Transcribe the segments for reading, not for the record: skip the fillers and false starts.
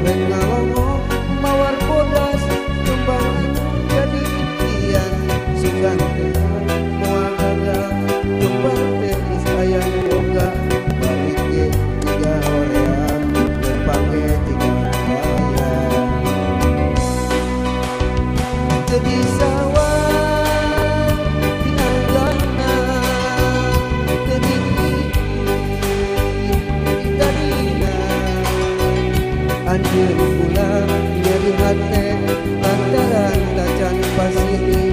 Ngalongo mawar bodas kembang jadi impian sugan moal gagal kembang teis ayang boga balik ke tiga hoream berpangge tiga bayang jadi sawah dianggana jadi anjir pula nyeri hati lantaran tacan pasiri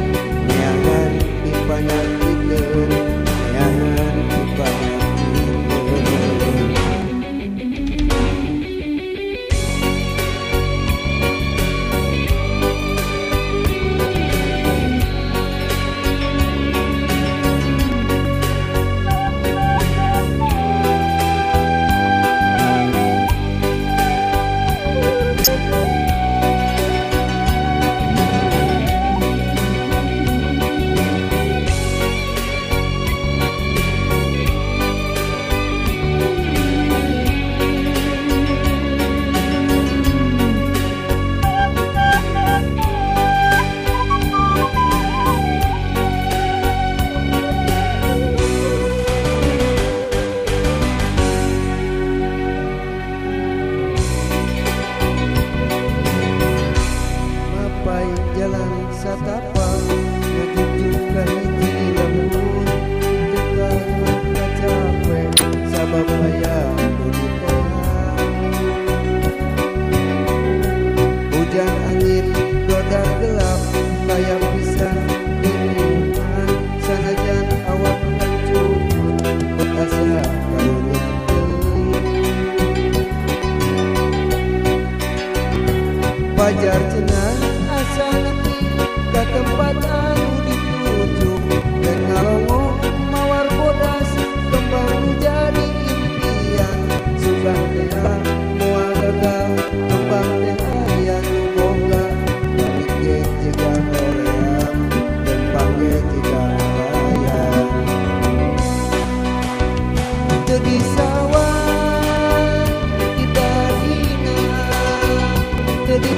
neangan dipanyak kita neangan dipanyak jalan satapa menuju ke hiji lembur tekan mata capek sabab hayang di tengah hujan angin roda gelap kayak pisang diriman sanajan awak hancur berasa karunya pajar cenah asa nepi ka tempat anu dituju dan ngalongo mawar bodas kembang jadi impian sugan teh moal gagal kembang teh hayang boga balik ge jiga hoream dan pangge jiga bayang jadi sawah kita dina jadi